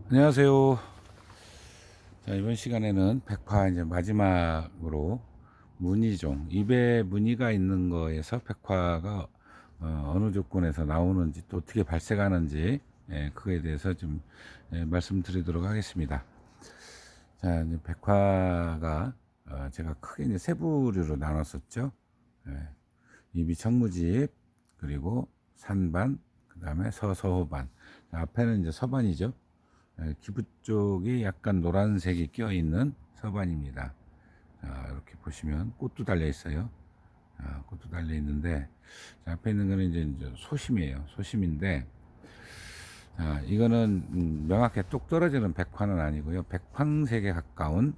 안녕하세요. 자, 이번 시간에는 백화 이제 마지막으로 무늬종, 입에 무늬가 있는 거에서 백화가 어느 조건에서 나오는지 또 어떻게 발생하는지 그거에 대해서 좀 말씀드리도록 하겠습니다. 자, 이제 백화가 제가 크게 이제 세 부류로 나눴었죠. 예, 입이 청무집, 그리고 산반, 그 다음에 서서호반. 앞에는 이제 서반이죠. 기부 쪽이 약간 노란색이 껴 있는 서반입니다. 자, 이렇게 보시면 꽃도 달려 있어요. 꽃도 달려 있는데, 자, 앞에 있는 거는 이제 소심이에요. 소심인데, 자, 이거는 명확히 뚝 떨어지는 백화는 아니고요. 백황색에 가까운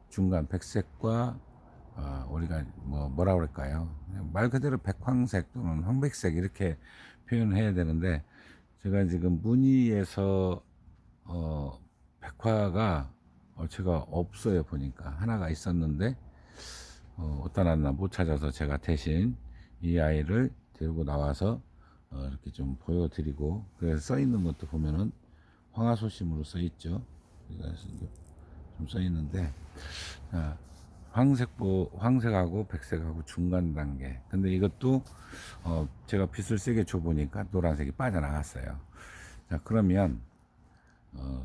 중간 백색과 우리가 뭐라 그럴까요? 말 그대로 백황색 또는 황백색 이렇게 표현해야 되는데, 제가 지금 무늬에서 백화가 제가 없어요. 보니까 하나가 있었는데 어디다 놨나 못 찾아서 제가 대신 이 아이를 데리고 나와서 이렇게 좀 보여드리고, 그래서 써 있는 것도 보면은 황화소심으로 써 있죠. 그래서 좀 써 있는데, 황색하고 백색하고 중간 단계. 근데 이것도 제가 빛을 세게 줘 보니까 노란색이 빠져나갔어요. 자, 그러면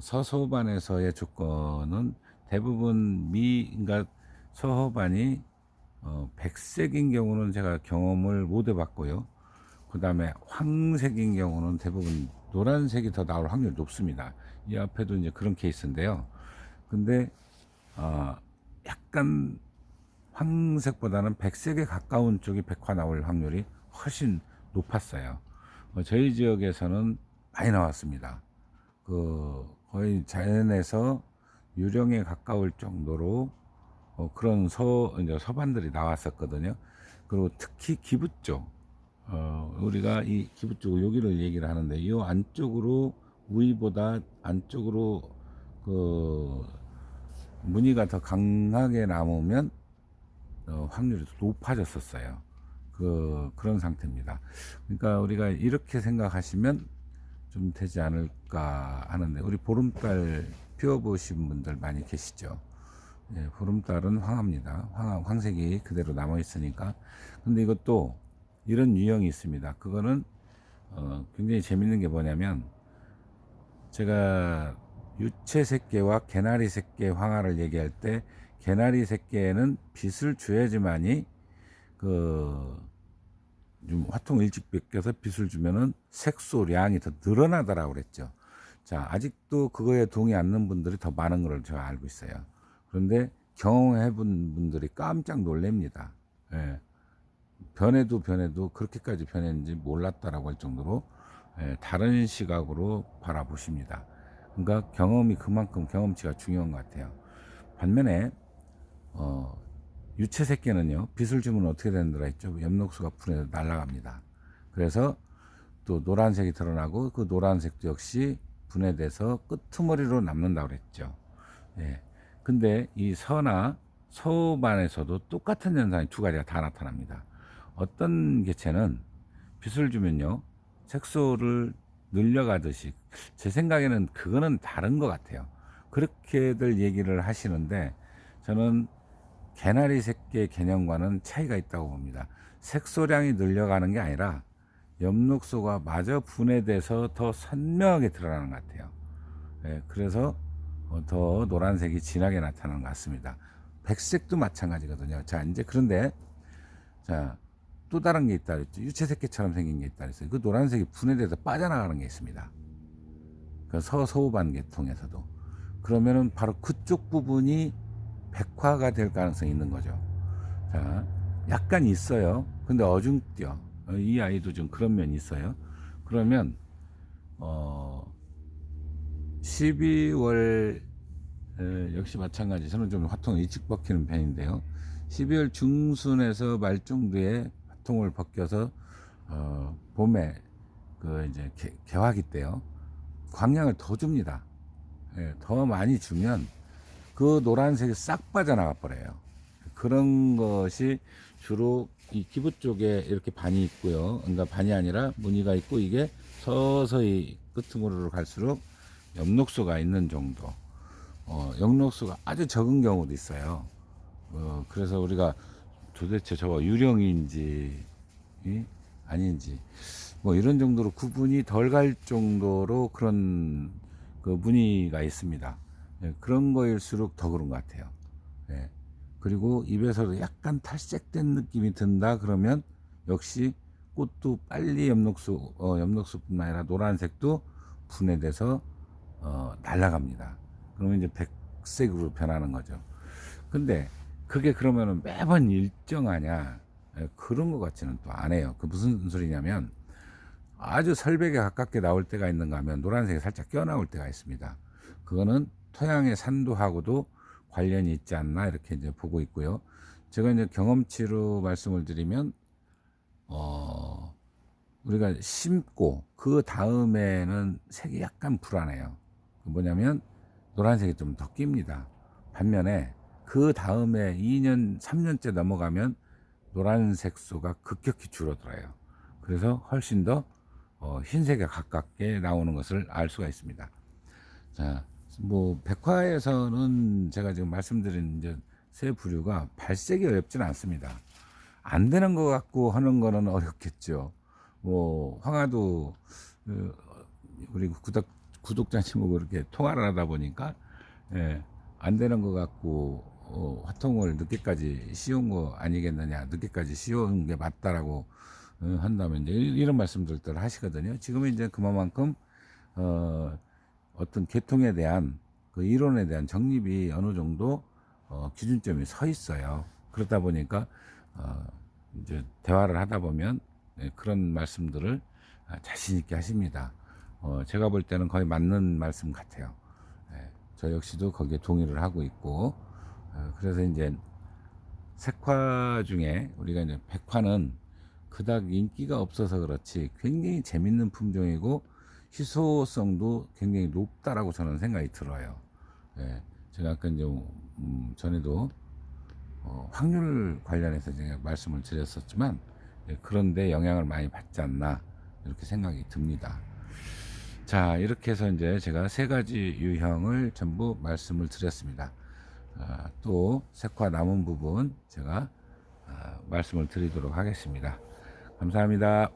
서소반에서의 조건은 대부분 그러니까 서호반이 백색인 경우는 제가 경험을 못 해봤고요. 그 다음에 황색인 경우는 대부분 노란색이 더 나올 확률이 높습니다. 이 앞에도 이제 그런 케이스인데요. 근데 약간 황색보다는 백색에 가까운 쪽이 백화 나올 확률이 훨씬 높았어요. 저희 지역에서는 많이 나왔습니다. 거의 자연에서 유령에 가까울 정도로 그런 이제 서반들이 나왔었거든요. 그리고 특히 기부 쪽, 우리가 이 기부 쪽 여기를 얘기를 하는데, 이 안쪽으로 우위보다 안쪽으로 그 무늬가 더 강하게 남으면 확률이 더 높아졌었어요. 그런 상태입니다. 그러니까 우리가 이렇게 생각하시면 좀 되지 않을까 하는데, 우리 보름달 피워보신 분들 많이 계시죠. 예, 보름달은 황합니다. 황색이 그대로 남아 있으니까. 근데 이것도 이런 유형이 있습니다. 그거는 굉장히 재밌는 게 뭐냐면, 제가 유채색계와 개나리색계 황화를 얘기할 때, 개나리색계에는 빛을 줘야지만이 좀 화통 일찍 벗겨서 빛을 주면은 색소량이 더 늘어나더라고 그랬죠. 자, 아직도 그거에 동의 않는 분들이 더 많은 걸 제가 알고 있어요. 그런데 경험해 본 분들이 깜짝 놀랍니다. 예, 변해도 그렇게까지 변했는지 몰랐다라고 할 정도로 다른 시각으로 바라보십니다. 그러니까 경험이 그만큼 경험치가 중요한 것 같아요. 반면에 어, 유채색계는요, 빛을 주면 어떻게 되는지라 했죠. 엽록소가 분해서 날아갑니다. 그래서 또 노란색이 드러나고, 그 노란색도 역시 분해돼서 끄트머리로 남는다고 그랬죠. 예. 근데 이 서나 서반에서도 똑같은 현상이 두 가지가 다 나타납니다. 어떤 개체는 빛을 주면요, 색소를 늘려가듯이, 제 생각에는 그거는 다른 것 같아요. 그렇게들 얘기를 하시는데, 저는 개나리 새끼의 개념과는 차이가 있다고 봅니다. 색소량이 늘려가는 게 아니라 엽록소가 마저 분해돼서 더 선명하게 드러나는 것 같아요. 예, 그래서 더 노란색이 진하게 나타나는 것 같습니다. 백색도 마찬가지거든요. 자, 이제 그런데, 자, 또 다른 게 있다 그랬죠. 유채색계처럼 생긴 게 있다 그랬어요. 그 노란색이 분해돼서 빠져나가는 게 있습니다. 그 서소반 계통에서도. 그러면은 바로 그쪽 부분이 백화가 될 가능성이 있는 거죠. 자, 약간 있어요. 근데 어중뛰어. 이 아이도 좀 그런 면이 있어요. 그러면 12월 역시 마찬가지. 저는 좀 화통을 일찍 벗기는 편인데요. 12월 중순에서 말 정도에 화통을 벗겨서 봄에 그 이제 개화기 때요, 광량을 더 줍니다. 예, 더 많이 주면 그 노란색이 싹 빠져나가 버려요. 그런 것이 주로 이 기부 쪽에 이렇게 반이 있고요. 그러니까 반이 아니라 무늬가 있고, 이게 서서히 끄트머리로 갈수록 엽록소가 있는 정도. 엽록소가 아주 적은 경우도 있어요. 그래서 우리가 도대체 저거 유령인지 아닌지 뭐 이런 정도로 구분이 덜 갈 정도로 그런 그 무늬가 있습니다. 예, 그런 거일수록 더 그런 것 같아요. 예. 그리고 입에서도 약간 탈색된 느낌이 든다 그러면 역시 꽃도 빨리 엽록소뿐만 아니라 노란색도 분해돼서 날아갑니다. 그러면 이제 백색으로 변하는 거죠. 근데 그게 그러면은 매번 일정하냐? 예, 그런 것 같지는 또 안 해요. 그 무슨 소리냐면 아주 설백에 가깝게 나올 때가 있는가 하면 노란색이 살짝 껴나올 때가 있습니다. 그거는 토양의 산도하고도 관련이 있지 않나 이렇게 이제 보고 있고요. 제가 이제 경험치로 말씀을 드리면 우리가 심고 그 다음에는 색이 약간 불안해요. 뭐냐면 노란색이 좀 더 낍니다. 반면에 그 다음에 2년, 3년째 넘어가면 노란색 소가 급격히 줄어들어요. 그래서 훨씬 더 흰색에 가깝게 나오는 것을 알 수가 있습니다. 자, 뭐 백화에서는 제가 지금 말씀드린 이제 새 부류가 발색이 어렵지는 않습니다. 안 되는 것 같고 하는 거는 어렵겠죠. 뭐 황화도 우리 구독자님하고 이렇게 통화를 하다 보니까 예, 안 되는 것 같고 화통을 늦게까지 씌운 거 아니겠느냐, 늦게까지 씌운 게 맞다라고 한다면 이제 이런 말씀들을 하시거든요. 지금은 이제 그만큼 어떤 계통에 대한 그 이론에 대한 정립이 어느 정도 기준점이 서 있어요. 그러다 보니까 어, 이제 대화를 하다 보면 그런 말씀들을 자신 있게 하십니다. 제가 볼 때는 거의 맞는 말씀 같아요. 저 역시도 거기에 동의를 하고 있고, 그래서 이제 색화 중에 우리가 이제 백화는 그닥 인기가 없어서 그렇지 굉장히 재밌는 품종이고 희소성도 굉장히 높다라고 저는 생각이 들어요. 예, 제가 아까 이제 전에도 확률 관련해서 제가 말씀을 드렸었지만 그런데 영향을 많이 받지 않나 이렇게 생각이 듭니다. 자, 이렇게 해서 이제 제가 세 가지 유형을 전부 말씀을 드렸습니다. 또 색화 남은 부분 제가 말씀을 드리도록 하겠습니다. 감사합니다.